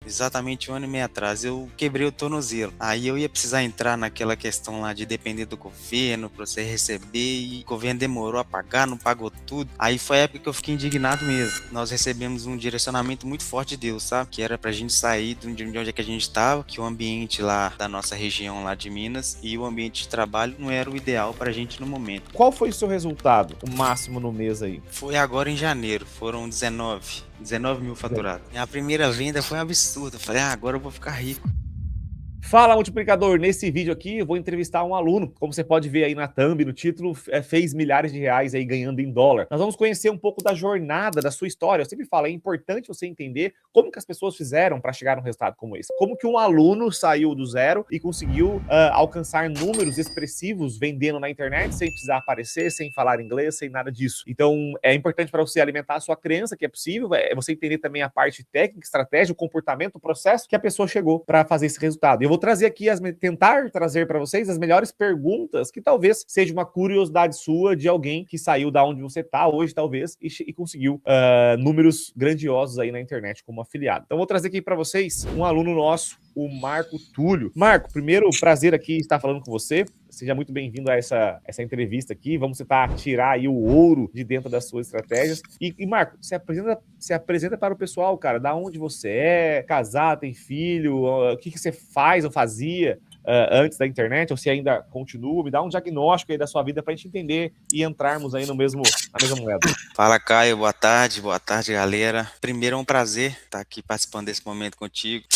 exatamente um ano e meio atrás, eu quebrei o tornozelo. Aí eu ia precisar entrar naquela questão lá de depender do governo para você receber e o governo demorou a pagar, não pagou tudo. Aí foi a época que eu fiquei indignado mesmo. Nós recebemos um direcionamento muito forte de Deus, sabe? Que era pra gente sair de onde é que a gente estava, que o ambiente lá da nossa região lá de Minas e o ambiente de trabalho não era o ideal pra gente no momento. Qual foi o seu resultado, o máximo no mês aí? Foi agora em janeiro, foram 19 mil faturados. A primeira venda foi um absurdo. Eu falei, agora eu vou ficar rico. Fala, multiplicador! Nesse vídeo aqui eu vou entrevistar um aluno, como você pode ver aí na thumb, no título, fez milhares de reais aí ganhando em dólar. Nós vamos conhecer um pouco da jornada, da sua história. Eu sempre falo, é importante você entender como que as pessoas fizeram para chegar num resultado como esse. Como que um aluno saiu do zero e conseguiu alcançar números expressivos vendendo na internet sem precisar aparecer, sem falar inglês, sem nada disso. Então é importante para você alimentar a sua crença que é possível, é você entender também a parte técnica, estratégia, o comportamento, o processo que a pessoa chegou para fazer esse resultado. Eu vou trazer aqui, tentar trazer para vocês as melhores perguntas que talvez seja uma curiosidade sua de alguém que saiu da onde você está hoje, talvez, e conseguiu números grandiosos aí na internet como afiliado. Então, vou trazer aqui para vocês um aluno nosso, o Marco Túlio. Marco, primeiro, prazer aqui estar falando com você. Seja muito bem-vindo a essa entrevista aqui. Vamos tentar tirar aí o ouro de dentro das suas estratégias. E Marco, se apresenta para o pessoal, cara. Da onde você é, casado, tem filho, o que você faz ou fazia antes da internet, ou se ainda continua. Me dá um diagnóstico aí da sua vida para a gente entender e entrarmos aí na mesma moeda. Fala, Caio, boa tarde, galera. Primeiro é um prazer estar aqui participando desse momento contigo,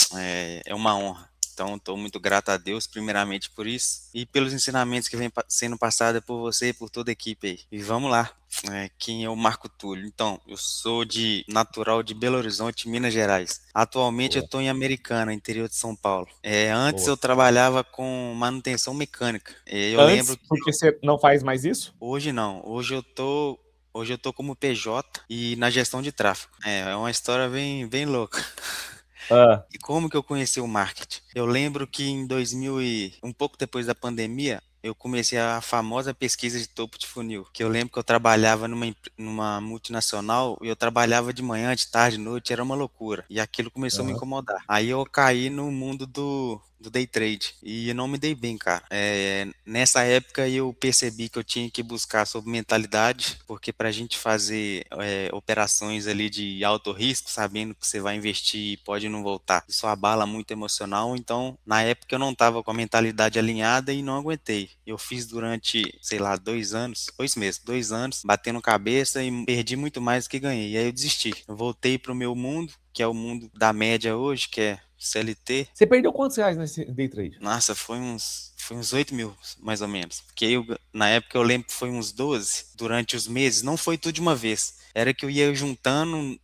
é uma honra. Então, estou muito grato a Deus, primeiramente por isso, e pelos ensinamentos que vem sendo passados por você e por toda a equipe aí. E vamos lá, quem é o Marco Túlio? Então, eu sou natural de Belo Horizonte, Minas Gerais. Atualmente eu Boa, estou em Americana, interior de São Paulo. Antes boa. eu trabalhava com manutenção mecânica. Eu Antes, lembro que porque você não faz mais isso? hoje não, hoje eu tô como PJ e na gestão de tráfego. É uma história bem louca. Ah, E como que eu conheci o marketing? Eu lembro que em 2000 e um pouco depois da pandemia, eu comecei a famosa pesquisa de topo de funil, que eu lembro que eu trabalhava numa multinacional e eu trabalhava de manhã, de tarde, de noite, era uma loucura. E aquilo começou a me aham. incomodar. Aí eu caí no mundo do day trade e eu não me dei bem, cara. Nessa época eu percebi que eu tinha que buscar sobre mentalidade, porque para a gente fazer operações ali de alto risco, sabendo que você vai investir e pode não voltar, isso abala muito emocional. Então, na época eu não estava com a mentalidade alinhada e não aguentei. Eu fiz durante, sei lá, 2 anos, foi isso mesmo, 2 anos, batendo cabeça e perdi muito mais do que ganhei. E aí eu desisti. Eu voltei pro meu mundo, que é o mundo da média hoje, que é CLT. Você perdeu quantos reais nesse day trade? Nossa, foi uns 8 mil, mais ou menos. Porque na época eu lembro que foi uns 12 durante os meses, não foi tudo de uma vez. Era que eu ia juntando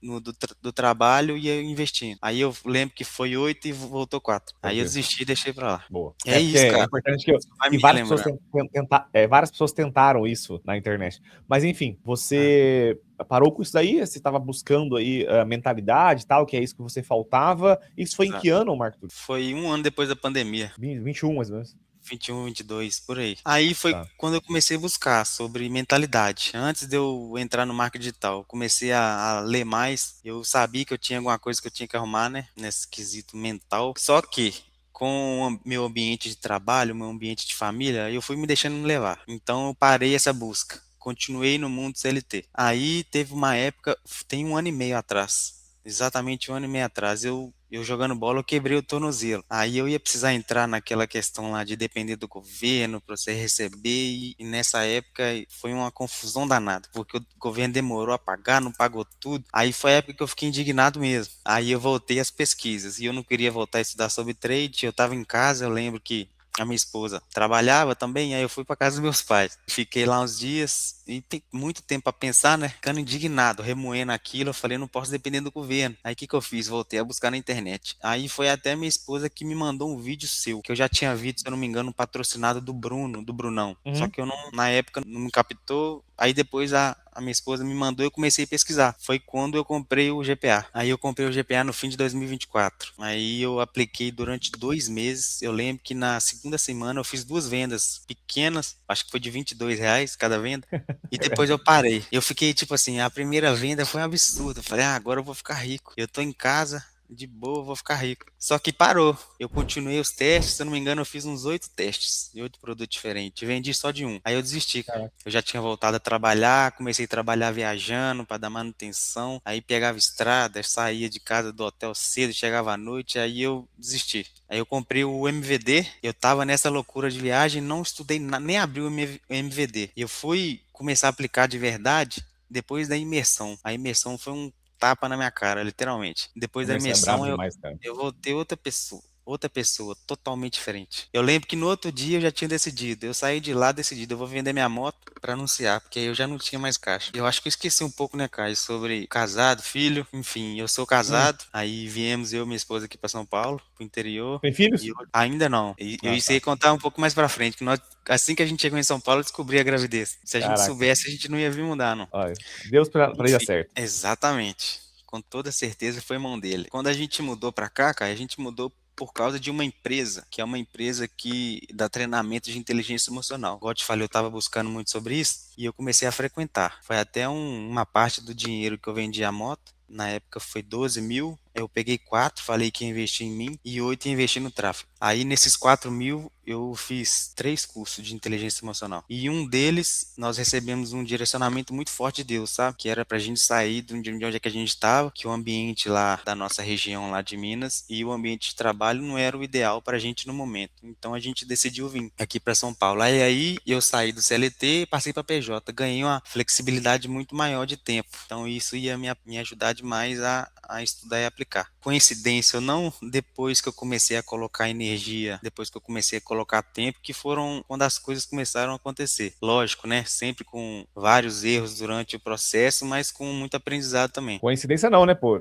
do trabalho e ia investindo. Aí eu lembro que foi 8 e voltou 4. Aí eu Tranquilo. desisti e deixei pra lá. Boa. É É porque isso, é cara. importante Só vai que me várias pessoas relembrando. várias pessoas tentaram isso na internet. Mas enfim, Ah, você parou com isso daí? Você estava buscando aí a mentalidade e tal, que é isso que você faltava. Isso foi em que exato. ano, Marco Túlio? Foi um ano depois da pandemia. 21, mais ou menos. 21, 22, por aí. Aí foi Tá. quando eu comecei a buscar sobre mentalidade. Antes de eu entrar no marketing digital, eu comecei a ler mais. Eu sabia que eu tinha alguma coisa que eu tinha que arrumar, né? Nesse quesito mental. Só que com o meu ambiente de trabalho, meu ambiente de família, eu fui me deixando me levar. Então eu parei essa busca. Continuei no mundo CLT. Aí teve uma época, tem um ano e meio atrás, exatamente um ano e meio atrás, eu jogando bola, eu quebrei o tornozelo. Aí eu ia precisar entrar naquela questão lá de depender do governo para você receber, e nessa época foi uma confusão danada, porque o governo demorou a pagar, não pagou tudo. Aí foi a época que eu fiquei indignado mesmo. Aí eu voltei às pesquisas, e eu não queria voltar a estudar sobre trade, eu estava em casa, eu lembro que a minha esposa trabalhava também, aí eu fui para casa dos meus pais. Fiquei lá uns dias e tem muito tempo para pensar, né? Ficando indignado, remoendo aquilo. Eu falei, não posso depender do governo. Aí o que que eu fiz? Voltei a buscar na internet. Aí foi até minha esposa que me mandou um vídeo seu, que eu já tinha visto, se eu não me engano, um patrocinado do Bruno, do Brunão. Só Uhum. que eu não, na época, não me captou. Aí depois a minha esposa me mandou e eu comecei a pesquisar. Foi quando eu comprei o GPA. Aí eu comprei o GPA no fim de 2024. Aí eu apliquei durante 2 meses. Eu lembro que na segunda semana eu fiz 2 vendas pequenas, acho que foi de R$ 22 cada venda. E depois eu parei. Eu fiquei tipo assim, a primeira venda foi um absurdo. Eu falei, agora eu vou ficar rico. Eu tô em casa, de boa, vou ficar rico. Só que parou. Eu continuei os testes, se eu não me engano, eu fiz uns 8 testes de 8 produtos diferentes. Vendi só de um. Aí eu desisti, cara. Caraca. Eu já tinha voltado a trabalhar, comecei a trabalhar viajando para dar manutenção. Aí pegava estrada, saía de casa do hotel cedo, chegava à noite, aí eu desisti. Aí eu comprei o MVD, eu tava nessa loucura de viagem, não estudei, nem abri o MVD. Eu fui começar a aplicar de verdade depois da imersão. A imersão foi um tapa na minha cara, literalmente. A Depois da imersão é imersão, brabo eu, demais, cara. eu vou ter outra pessoa totalmente diferente. Eu lembro que no outro dia eu já tinha decidido, eu saí de lá decidido, eu vou vender minha moto para anunciar, porque aí eu já não tinha mais caixa. Eu acho que eu esqueci um pouco, né, Caio, sobre casado, filho, enfim, eu sou Hum. casado, aí viemos eu e minha esposa aqui para São Paulo, pro interior. Tem E filhos? ainda não. E eu Ah, ia tá. contar um pouco mais pra frente, que assim que a gente chegou em São Paulo, eu descobri a gravidez. Se a gente Caraca. soubesse, a gente não ia vir mudar, não. Olha, Deus pra ele dar Enfim, certo. exatamente. Com toda certeza foi mão dele. Quando a gente mudou pra cá, cara, a gente mudou por causa de uma empresa, que é uma empresa que dá treinamento de inteligência emocional. Igual eu te falei, eu estava buscando muito sobre isso e eu comecei a frequentar. Foi até uma parte do dinheiro que eu vendi a moto. Na época foi 12 mil, eu peguei 4, falei que ia investir em mim e 8 ia investir no tráfego. Aí nesses 4 mil eu fiz 3 cursos de inteligência emocional. E um deles nós recebemos um direcionamento muito forte de Deus, sabe? Que era pra gente sair de onde é que a gente estava, que o ambiente lá da nossa região lá de Minas e o ambiente de trabalho não era o ideal pra gente no momento. Então a gente decidiu vir aqui para São Paulo. Aí eu saí do CLT e passei para PJ. Ganhei uma flexibilidade muito maior de tempo. Então isso ia me ajudar demais a estudar e aplicar. Coincidência ou não, depois que eu comecei a colocar energia, depois que eu comecei a colocar tempo, que foram quando as coisas começaram a acontecer. Lógico, né? Sempre com vários erros durante o processo, mas com muito aprendizado também. Coincidência não, né, pô?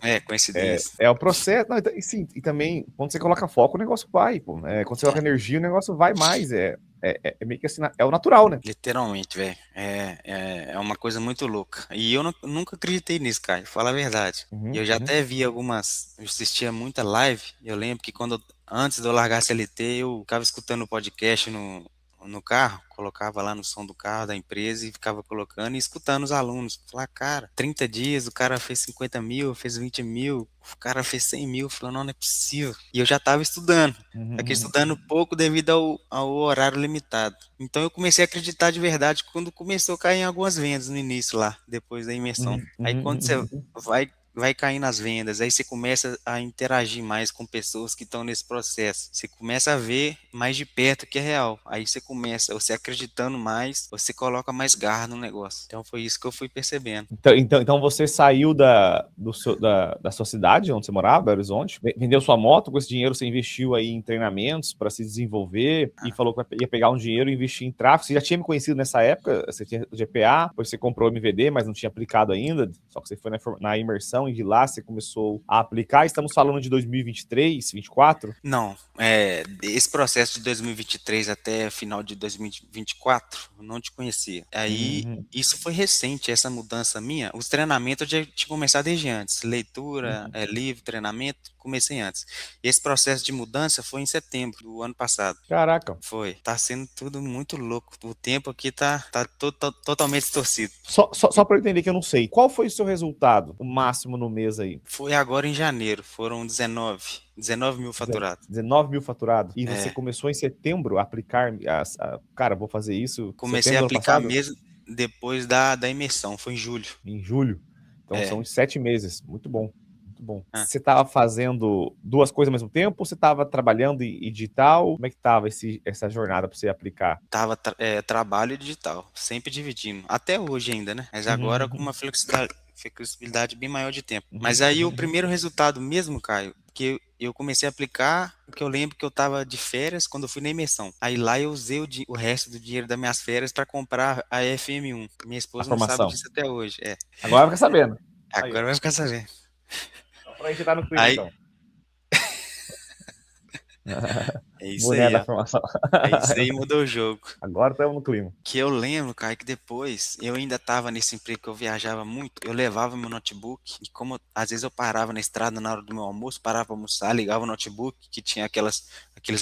É, coincidência. É o processo. Não, e sim, e também, quando você coloca foco, o negócio vai, pô. Quando você coloca energia, o negócio vai mais. É meio que assim, é o natural, né? Literalmente, velho. É uma coisa muito louca. E eu nunca acreditei nisso, cara. Fala a verdade. Uhum, Eu já uhum. até vi algumas. Eu assistia muita live. Eu lembro que antes de eu largar a CLT, eu ficava escutando o podcast no carro, colocava lá no som do carro da empresa e ficava colocando e escutando os alunos. Falar, cara, 30 dias, o cara fez 50 mil, fez 20 mil, o cara fez 100 mil. Falou, não é possível. E eu já estava estudando. Uhum, Aqui uhum, estudando pouco devido ao horário limitado. Então eu comecei a acreditar de verdade quando começou a cair em algumas vendas no início lá, depois da imersão. uhum, Aí uhum, quando você uhum. vai cair nas vendas, aí você começa a interagir mais com pessoas que estão nesse processo. Você começa a ver mais de perto o que é real. Aí você acreditando mais, você coloca mais garra no negócio. Então foi isso que eu fui percebendo. Então você saiu da sua cidade, onde você morava, Belo Horizonte, vendeu sua moto, com esse dinheiro você investiu aí em treinamentos para se desenvolver e falou que ia pegar um dinheiro e investir em tráfego. Você já tinha me conhecido nessa época, você tinha GPA, depois você comprou o MVD, mas não tinha aplicado ainda, só que você foi na imersão e de lá você começou a aplicar. Estamos falando de 2023, 24? Não, esse processo de 2023 até final de 2024, eu não te conhecia. Aí, Uhum, isso foi recente, essa mudança minha. Os treinamentos eu já tinha começado desde antes. Leitura, uhum. livro, treinamento, comecei antes. Esse processo de mudança foi em setembro do ano passado. Caraca. Foi. Tá sendo tudo muito louco. O tempo aqui tá totalmente distorcido. Só para eu entender que eu não sei. Qual foi o seu resultado, o máximo no mês aí? Foi agora em janeiro, foram 19 mil faturados. 19 mil faturados. E você É. começou em setembro a aplicar. Cara, vou fazer isso Comecei a setembro do ano aplicar passado? mesmo depois da imersão, foi em julho. Em julho. Então É. são 7 meses. Muito bom. Muito bom. Ah, Você estava fazendo duas coisas ao mesmo tempo? Ou você estava trabalhando e digital? Como é que estava essa jornada para você aplicar? trabalho digital, sempre dividindo. Até hoje ainda, né? Mas agora com Uhum, uma flexibilidade bem maior de tempo. Mas uhum, aí o uhum. primeiro resultado mesmo, Caio, que eu comecei a aplicar, que eu lembro que eu estava de férias quando eu fui na imersão. Aí lá eu usei o resto do dinheiro das minhas férias para comprar a FM1. Minha A esposa não sabe formação. disso até hoje. É, Agora fica sabendo. Aí, ó. agora vai ficar sabendo. Só pra gente estar no clima, Aí então. É isso Mulher aí, da ó. formação. É isso aí, mudou o jogo. Agora estamos no clima. Que eu lembro, cara, que depois eu ainda estava nesse emprego que eu viajava muito, eu levava meu notebook e às vezes eu parava na estrada na hora do meu almoço, parava para almoçar, ligava o notebook, que tinha aqueles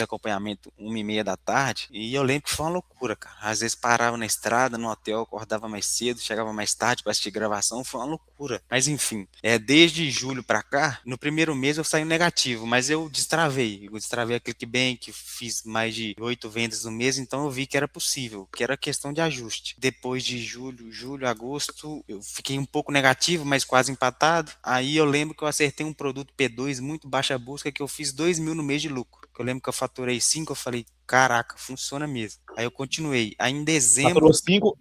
acompanhamentos 1h30 da tarde, e eu lembro que foi uma loucura, cara. Às vezes parava na estrada, no hotel, acordava mais cedo, chegava mais tarde para assistir gravação, foi uma loucura. Mas enfim, desde julho para cá, no primeiro mês eu saí negativo, mas eu destravei a ClickBank, fiz mais de 8 vendas no mês, então eu vi que era possível, que era questão de ajuste. Depois de julho, agosto, eu fiquei um pouco negativo, mas quase empatado. Aí eu lembro que eu acertei um produto P2 muito baixa busca que eu fiz 2.000 no mês de lucro. Eu lembro que eu faturei 5, eu falei, caraca, funciona mesmo. Aí eu continuei. Aí em dezembro,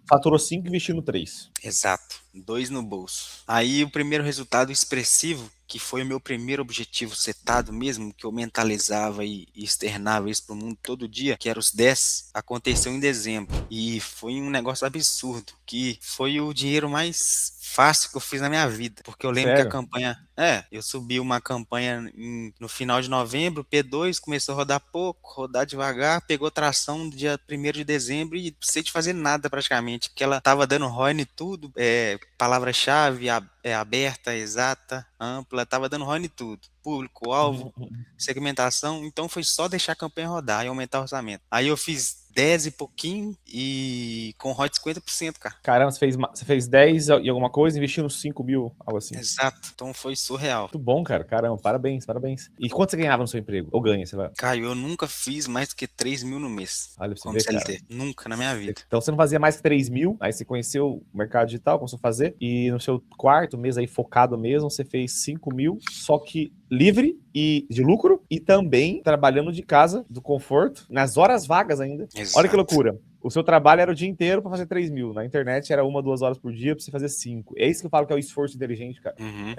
Faturou 5 investindo 3. exato, 2 no bolso. Aí o primeiro resultado expressivo, que foi o meu primeiro objetivo setado mesmo, que eu mentalizava e externava isso para o mundo todo dia, que era os 10, aconteceu em dezembro. E foi um negócio absurdo, que foi o dinheiro mais fácil que eu fiz na minha vida. Porque eu lembro que a Sério? campanha. Eu subi uma campanha no final de novembro, P2, começou a rodar pouco, rodar devagar, pegou tração no dia 1º de dezembro e sem te fazer nada praticamente, porque ela tava dando ROI em tudo, palavra-chave aberta, exata, ampla, tava dando ROI em tudo. Público-alvo, segmentação, então foi só deixar a campanha rodar e aumentar o orçamento. Aí eu fiz 10 e pouquinho e com ROI de 50%, cara. Caramba, você fez 10 e alguma coisa, investindo 5 mil, algo assim. Exato, então foi surreal. Muito bom, cara. Caramba, parabéns, parabéns. E quanto você ganhava no seu emprego? Ou ganha, sei lá? Caio, eu nunca fiz mais do que 3 mil no mês, Olha pra você como ver, cara. CLT. Nunca na minha vida. Então você não fazia mais que 3 mil, aí você conheceu o mercado digital, começou a fazer, e no seu quarto mês aí focado mesmo, você fez 5 mil, só que livre e de lucro, e também trabalhando de casa, do conforto, nas horas vagas ainda. Olha que Exato. loucura. O seu trabalho era o dia inteiro para fazer 3 mil. Na internet era 1, 2 horas por dia para você fazer 5. É isso que eu falo que é o esforço inteligente, cara. Uhum.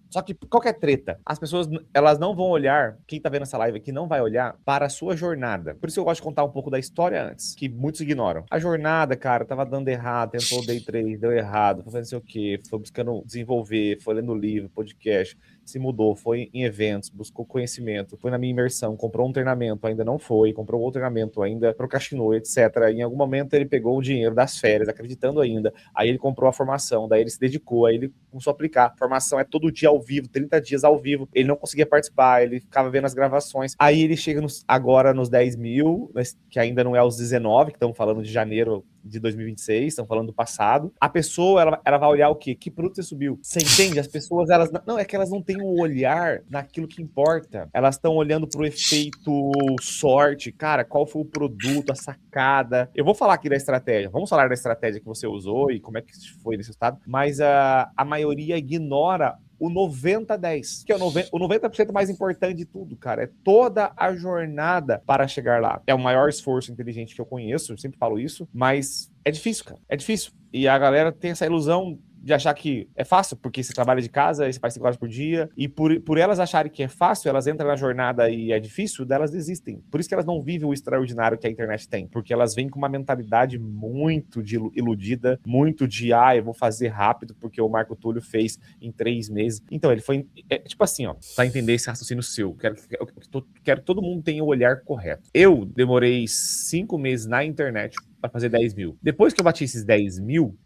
Só que qual que é a treta? As pessoas, elas não vão olhar, quem tá vendo essa live aqui não vai olhar para a sua jornada. Por isso eu gosto de contar um pouco da história antes, que muitos ignoram. A jornada, cara, tava dando errado, tentou day trade, deu errado, foi fazer não sei o quê, foi buscando desenvolver, foi lendo livro, podcast, se mudou, foi em eventos, buscou conhecimento, foi na minha imersão, comprou um treinamento, ainda não foi, comprou outro treinamento, ainda procrastinou, etc. Em algum momento ele pegou o dinheiro das férias, acreditando ainda, aí ele comprou a formação, daí ele se dedicou, aí ele começou a aplicar. A formação é todo dia ao vivo, 30 dias ao vivo, ele não conseguia participar, ele ficava vendo as gravações, aí ele chega agora nos 10 mil, que ainda não é os 19, que estamos falando de janeiro de 2026, estão falando do passado. A pessoa, ela vai olhar o quê? Que produto você subiu? Você entende? As pessoas, elas não, é que elas não têm um olhar naquilo que importa. Elas estão olhando pro efeito sorte. Cara, qual foi o produto, a sacada? Eu vou falar aqui da estratégia. Vamos falar da estratégia que você usou e como é que foi nesse estado. Mas a maioria ignora o 90-10, que é o 90% mais importante de tudo, cara. É toda a jornada para chegar lá. É o maior esforço inteligente que eu conheço, eu sempre falo isso, mas é difícil, cara. É difícil. E a galera tem essa ilusão de achar que é fácil, porque você trabalha de casa, você faz 5 horas por dia, e por elas acharem que é fácil, elas entram na jornada e é difícil, delas desistem. Por isso que elas não vivem o extraordinário que a internet tem, porque elas vêm com uma mentalidade muito iludida, muito de, eu vou fazer rápido, porque o Marco Túlio fez em 3 meses. Então, ele foi, tipo assim, ó, pra entender esse raciocínio seu, quero que todo mundo tenha o olhar correto. Eu demorei 5 meses na internet para fazer 10 mil. Depois que eu bati esses 10 mil,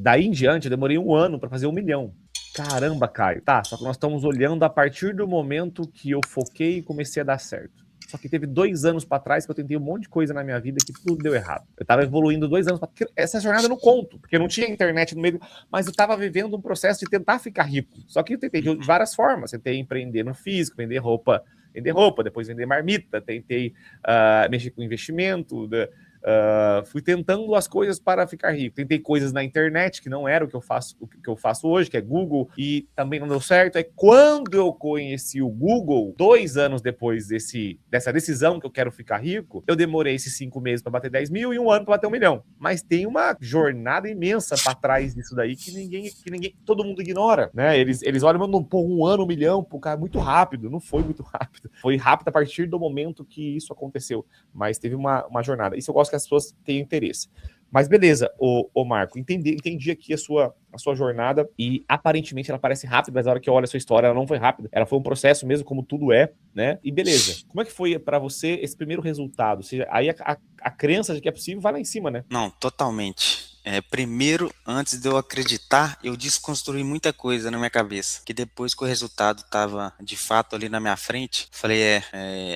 daí em diante, eu demorei 1 ano para fazer 1 milhão. Caramba, Caio. Tá, só que nós estamos olhando a partir do momento que eu foquei e comecei a dar certo. Só que teve 2 anos para trás que eu tentei um monte de coisa na minha vida que tudo deu errado. Eu tava evoluindo 2 anos, porque essa jornada eu não conto, porque não tinha internet no meio, mas eu tava vivendo um processo de tentar ficar rico. Só que eu tentei de várias formas. Tentei empreender no físico, vender roupa, depois vender marmita, tentei mexer com investimento, fui tentando as coisas para ficar rico. Tentei coisas na internet que não era o que eu faço hoje, que é Google, e também não deu certo. Aí quando eu conheci o Google, 2 anos depois dessa decisão que eu quero ficar rico, eu demorei esses 5 meses para bater 10 mil e 1 ano para bater 1 milhão. Mas tem uma jornada imensa para trás disso daí que todo mundo ignora, né? Eles olham, pô, 1 ano, 1 milhão, pô, cara, muito rápido. Não foi muito rápido. Foi rápido a partir do momento que isso aconteceu. Mas teve uma jornada. Isso eu gosto que as pessoas tenham interesse. Mas beleza, ô Marco, entendi aqui a sua jornada e aparentemente ela parece rápida, mas na hora que eu olho a sua história, ela não foi rápida. Ela foi um processo mesmo, como tudo é, né? E beleza. Como é que foi para você esse primeiro resultado? Ou seja, aí a crença de que é possível vai lá em cima, né? Não, totalmente. Primeiro, antes de eu acreditar, eu desconstruí muita coisa na minha cabeça. Que depois que o resultado estava de fato ali na minha frente, falei: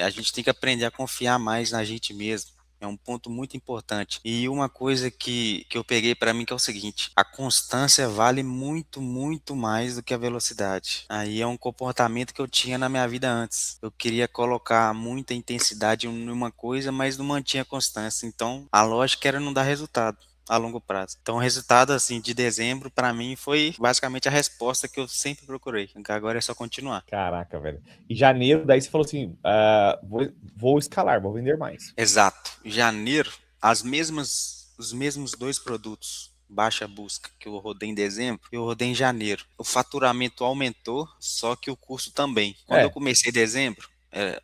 a gente tem que aprender a confiar mais na gente mesmo. É um ponto muito importante. E uma coisa que eu peguei para mim que é o seguinte: a constância vale muito, muito mais do que a velocidade. Aí é um comportamento que eu tinha na minha vida antes. Eu queria colocar muita intensidade em uma coisa, mas não mantinha constância. Então, a lógica era não dar resultado a longo prazo. Então, o resultado assim de dezembro para mim foi basicamente a resposta que eu sempre procurei. Agora é só continuar. Caraca, velho. Em janeiro, daí você falou assim: vou escalar, vou vender mais. Exato. Em janeiro, os mesmos dois produtos, baixa busca, que eu rodei em dezembro, eu rodei em janeiro. O faturamento aumentou, só que o custo também. Quando eu É, comecei em dezembro,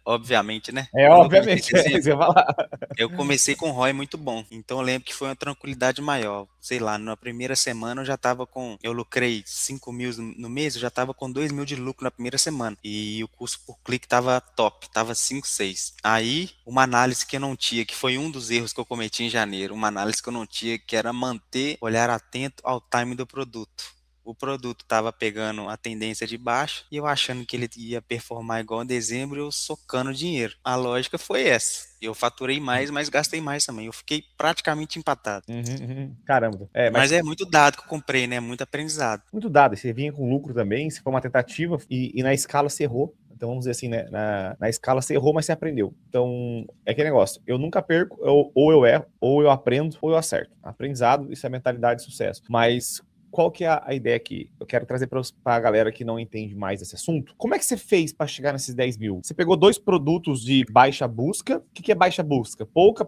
obviamente, né? Quando eu comecei em obviamente, dezembro, você vai lá. eu comecei com um ROI muito bom. Então eu lembro que foi uma tranquilidade maior. Sei lá, na primeira semana eu já tava com. Eu lucrei 5 mil no mês, eu já tava com 2 mil de lucro na primeira semana. E o custo por clique tava top, tava 5 6. Aí, uma análise que eu não tinha, que foi um dos erros que eu cometi em janeiro, uma análise que eu não tinha, que era manter, olhar atento ao time do produto. O produto estava pegando a tendência de baixo e eu achando que ele ia performar igual em dezembro, eu socando dinheiro. A lógica foi essa. Eu faturei mais, mas gastei mais também. Eu fiquei praticamente empatado. Caramba. Mas Mas é muito dado que eu comprei, né? Muito aprendizado. muito dado. Você vinha com lucro também, se foi uma tentativa e na escala você errou. Então vamos dizer assim, né? Na escala você errou, mas você aprendeu. Então é aquele negócio. Eu nunca perco, ou eu erro, ou eu aprendo, ou eu acerto. Aprendizado, isso é mentalidade de sucesso. Mas qual que é a ideia aqui? Eu quero trazer para a galera que não entende mais esse assunto. Como é que você fez para chegar nesses 10 mil? Você pegou dois produtos de baixa busca. O que é baixa busca? Pouco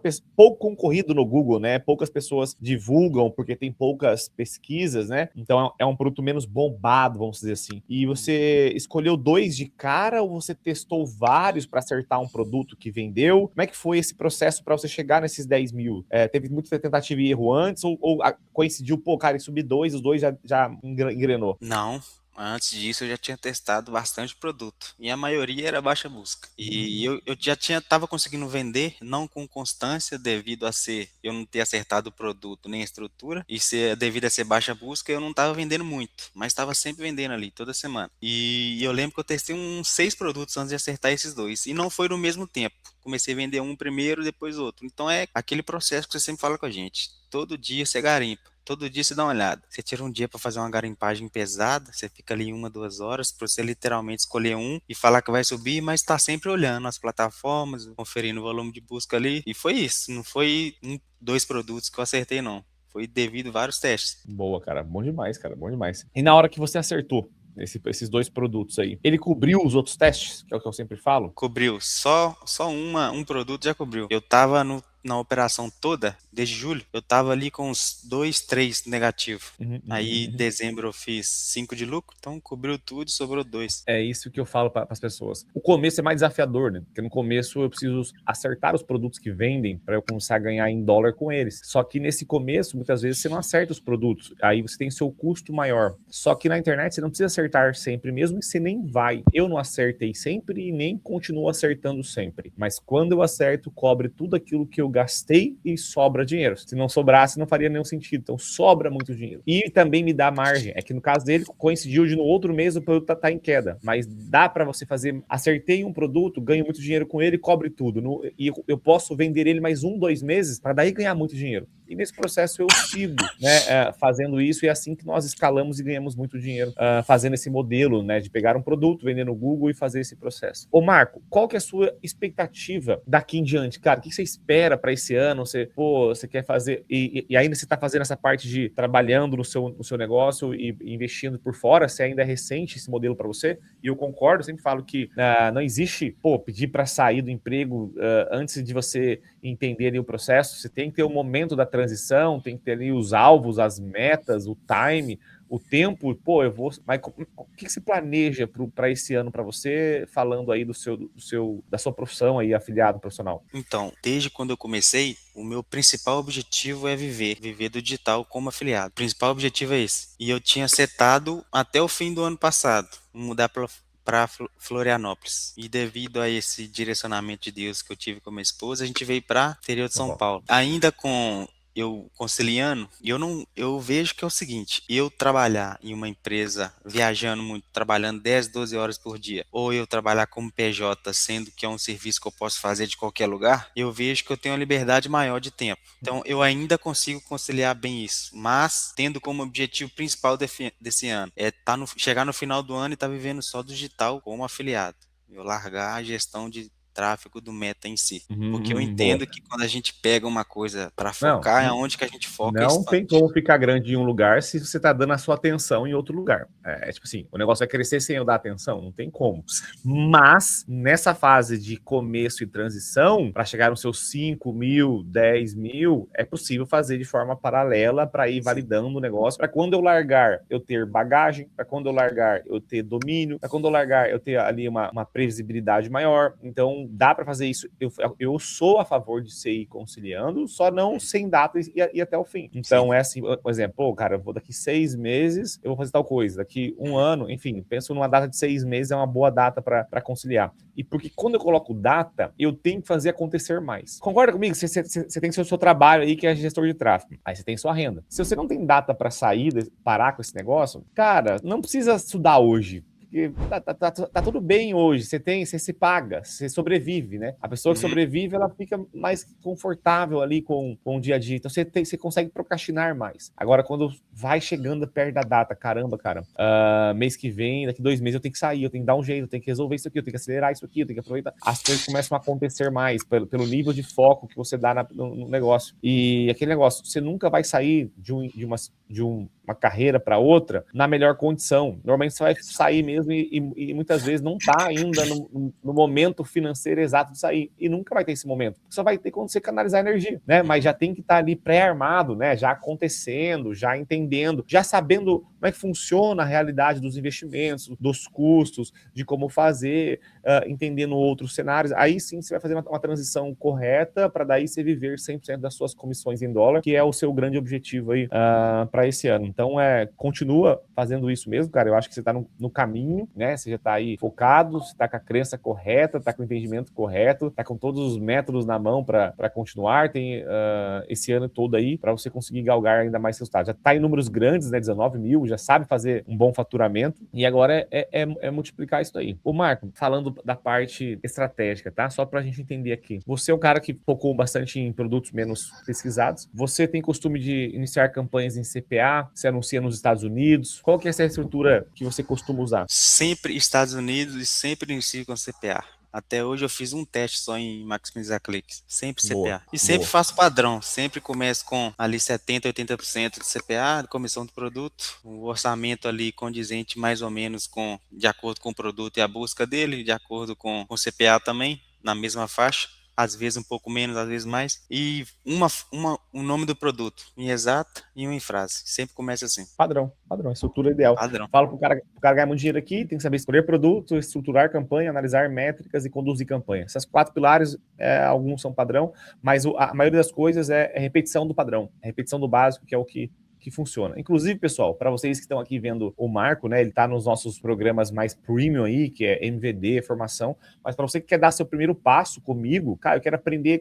concorrido no Google, né? Poucas pessoas divulgam porque tem poucas pesquisas, né? Então é um produto menos bombado, vamos dizer assim. E você escolheu dois de cara ou você testou vários para acertar um produto que vendeu? Como é que foi esse processo para você chegar nesses 10 mil? Teve muita tentativa e erro antes ou coincidiu, pô, cara, e subir dois, os dois já engrenou? Não, antes disso eu já tinha testado bastante produto. E a maioria era baixa busca. E eu já estava conseguindo vender, não com constância, devido a ser eu não ter acertado o produto nem a estrutura. E devido a ser baixa busca, eu não estava vendendo muito. Mas estava sempre vendendo ali, toda semana. E eu lembro que eu testei uns 6 produtos antes de acertar esses dois. E não foi no mesmo tempo. Comecei a vender um primeiro, depois outro. Então é aquele processo que você sempre fala com a gente. Todo dia você garimpa. Todo dia você dá uma olhada. Você tira um dia para fazer uma garimpagem pesada, você fica ali 1, 2 horas para você literalmente escolher um e falar que vai subir, mas está sempre olhando as plataformas, conferindo o volume de busca ali. E foi isso. Não foi 2 produtos que eu acertei, não. Foi devido a vários testes. Boa, cara. Bom demais, cara. Bom demais. E na hora que você acertou esses dois produtos aí, ele cobriu os outros testes, que é o que eu sempre falo? Cobriu. Só um produto já cobriu. Eu tava na operação toda, desde julho, eu tava ali com uns 2, 3 negativos. Aí, em Uhum. dezembro, eu fiz 5 de lucro, então cobriu tudo e sobrou 2. É isso que eu falo para as pessoas. O começo é mais desafiador, né? Porque no começo eu preciso acertar os produtos que vendem para eu começar a ganhar em dólar com eles. Só que nesse começo, muitas vezes você não acerta os produtos, aí você tem seu custo maior. Só que na internet você não precisa acertar sempre, mesmo que você nem vai. Eu não acertei sempre e nem continuo acertando sempre. Mas quando eu acerto, cobre tudo aquilo que eu gastei e sobra dinheiro. Se não sobrasse, não faria nenhum sentido. Então sobra muito dinheiro. E também me dá margem. É que no caso dele, coincidiu de no outro mês o produto tá em queda. Mas dá para você fazer. Acertei um produto, ganho muito dinheiro com ele, cobre tudo. E eu posso vender ele mais 1, 2 meses para daí ganhar muito dinheiro. E nesse processo eu sigo, né, fazendo isso, e é assim que nós escalamos e ganhamos muito dinheiro, fazendo esse modelo, né, de pegar um produto, vender no Google e fazer esse processo. Ô Marco, qual que é a sua expectativa daqui em diante? Cara, o que você espera para esse ano? Você quer fazer, e ainda você está fazendo essa parte de trabalhando no seu negócio e investindo por fora, se ainda é recente esse modelo para você? E eu concordo, sempre falo que não existe, pedir para sair do emprego antes de você entender ali o processo. Você tem que ter o momento da transição, tem que ter ali os alvos, as metas, o time, o tempo, pô, eu vou... Mas o que você planeja para esse ano para você, falando aí da sua profissão aí, afiliado profissional? Então, desde quando eu comecei, o meu principal objetivo é viver do digital como afiliado. O principal objetivo é esse. E eu tinha setado até o fim do ano passado, mudar para Florianópolis. E devido a esse direcionamento de Deus que eu tive com a minha esposa, a gente veio para o interior de Tá São bom. Paulo. Ainda com eu conciliando, eu vejo que é o seguinte, eu trabalhar em uma empresa viajando muito, trabalhando 10, 12 horas por dia, ou eu trabalhar como PJ, sendo que é um serviço que eu posso fazer de qualquer lugar, eu vejo que eu tenho uma liberdade maior de tempo. Então, eu ainda consigo conciliar bem isso, mas tendo como objetivo principal desse ano é chegar no final do ano e estar vivendo só do digital como afiliado. Eu largar a gestão de tráfego do Meta em si. Porque eu Boa. entendo que quando a gente pega uma coisa para Não, focar, é onde que a gente foca e não tem expande. como ficar grande em um lugar se você tá dando a sua atenção em outro lugar. Tipo assim, o negócio vai crescer sem eu dar atenção, não tem como. Mas, nessa fase de começo e transição, para chegar nos seus 5 mil, 10 mil, é possível fazer de forma paralela para ir Sim. validando o negócio, para quando eu largar, eu ter bagagem, para quando eu largar, eu ter domínio, para quando eu largar, eu ter ali uma previsibilidade maior. Então, dá para fazer isso. Eu sou a favor de ser ir conciliando, só não sem data e até o fim. Sim. Então, é assim, por exemplo, pô, cara, eu vou daqui 6 meses, eu vou fazer tal coisa. Daqui um ano, enfim, penso numa data de 6 meses, é uma boa data para conciliar. E porque quando eu coloco data, eu tenho que fazer acontecer mais. Concorda comigo? Você tem o seu trabalho aí, que é gestor de tráfego. Aí você tem sua renda. Se você não tem data para sair, parar com esse negócio, cara, não precisa estudar hoje. Porque tá tudo bem hoje, você se paga, você sobrevive, né? A pessoa que Uhum. sobrevive, ela fica mais confortável ali com o dia a dia. Então você consegue procrastinar mais. Agora, quando vai chegando perto da data, caramba, cara, mês que vem, daqui 2 meses eu tenho que sair, eu tenho que dar um jeito, eu tenho que resolver isso aqui, eu tenho que acelerar isso aqui, eu tenho que aproveitar. As coisas começam a acontecer mais pelo nível de foco que você dá no negócio. E aquele negócio, você nunca vai sair de uma carreira para outra na melhor condição. Normalmente você vai sair mesmo e muitas vezes não está ainda no momento financeiro exato de sair. E nunca vai ter esse momento. Só vai ter quando você canalizar energia, né? Mas já tem que estar ali pré-armado, né? Já acontecendo, já entendendo, já sabendo como é que funciona a realidade dos investimentos, dos custos, de como fazer, entendendo outros cenários. Aí sim você vai fazer uma transição correta para daí você viver 100% das suas comissões em dólar, que é o seu grande objetivo aí para esse ano. Então, continua fazendo isso mesmo, cara. Eu acho que você está no caminho, né? Você já está aí focado, você está com a crença correta, está com o entendimento correto, está com todos os métodos na mão para continuar. Tem esse ano todo aí para você conseguir galgar ainda mais resultados. Já está em números grandes, né? 19 mil, já sabe fazer um bom faturamento e agora é multiplicar isso aí. O Marco, falando da parte estratégica, tá? Só para a gente entender aqui. Você é um cara que focou bastante em produtos menos pesquisados. Você tem costume de iniciar campanhas em CPA? Você anuncia nos Estados Unidos? Qual que é essa estrutura que você costuma usar? Sempre Estados Unidos e sempre inicio com CPA. Até hoje eu fiz um teste só em maximizar cliques, sempre Boa, CPA. E sempre boa. faço padrão, sempre começo com ali 70, 80% de CPA, comissão do produto, o orçamento ali condizente mais ou menos de acordo com o produto e a busca dele, de acordo com o CPA também, na mesma faixa. Às vezes um pouco menos, às vezes mais, e um nome do produto, em exata e um em frase. Sempre começa assim, Padrão, estrutura ideal. padrão. Fala pro cara ganhar muito dinheiro aqui, tem que saber escolher produto, estruturar campanha, analisar métricas e conduzir campanha. Essas 4 pilares, alguns são padrão, mas a maioria das coisas é repetição do padrão, repetição do básico, que é o que funciona. Inclusive, pessoal, para vocês que estão aqui vendo o Marco, né, ele está nos nossos programas mais premium aí, que é MVD, formação, mas para você que quer dar seu primeiro passo comigo, cara, eu quero aprender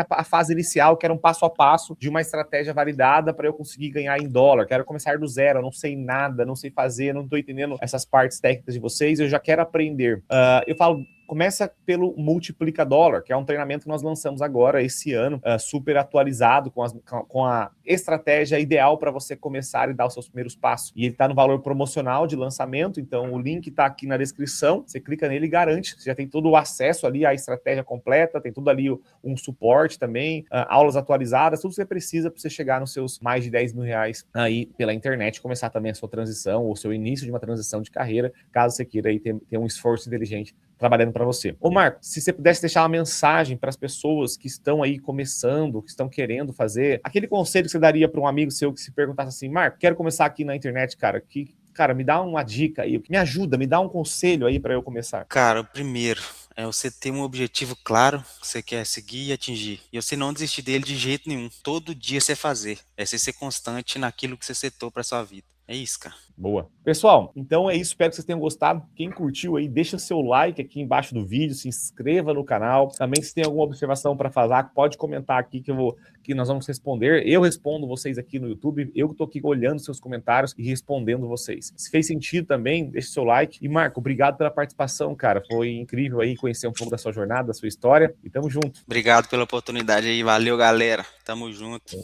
a fase inicial, quero um passo a passo de uma estratégia validada para eu conseguir ganhar em dólar, quero começar do zero, eu não sei nada, não sei fazer, não estou entendendo essas partes técnicas de vocês, eu já quero aprender. Eu falo, começa pelo Multiplica Dólar, que é um treinamento que nós lançamos agora, esse ano, super atualizado, com a estratégia ideal para você começar e dar os seus primeiros passos. E ele está no valor promocional de lançamento, então o link está aqui na descrição, você clica nele e garante, você já tem todo o acesso ali à estratégia completa, tem tudo ali um suporte também, aulas atualizadas, tudo que você precisa para você chegar nos seus mais de 10 mil reais aí pela internet, começar também a sua transição, ou seu início de uma transição de carreira, caso você queira aí ter um esforço inteligente trabalhando para você. Ô Marco, se você pudesse deixar uma mensagem para as pessoas que estão aí começando, que estão querendo fazer, aquele conselho que você daria para um amigo seu que se perguntasse assim, Marco, quero começar aqui na internet, cara, me dá uma dica aí, me ajuda, me dá um conselho aí para eu começar. Cara, o primeiro é você ter um objetivo claro que você quer seguir e atingir. E você não desistir dele de jeito nenhum. Todo dia você fazer. É você ser constante naquilo que você setou para sua vida. É isso, cara. Boa. Pessoal, então é isso. Espero que vocês tenham gostado. Quem curtiu aí, deixa seu like aqui embaixo do vídeo, se inscreva no canal. Também, se tem alguma observação para falar, pode comentar aqui que nós vamos responder. Eu respondo vocês aqui no YouTube. Eu que tô aqui olhando seus comentários e respondendo vocês. Se fez sentido também, deixa seu like. E Marco, obrigado pela participação, cara. Foi incrível aí conhecer um pouco da sua jornada, da sua história. E tamo junto. Obrigado pela oportunidade aí. Valeu, galera. Tamo junto.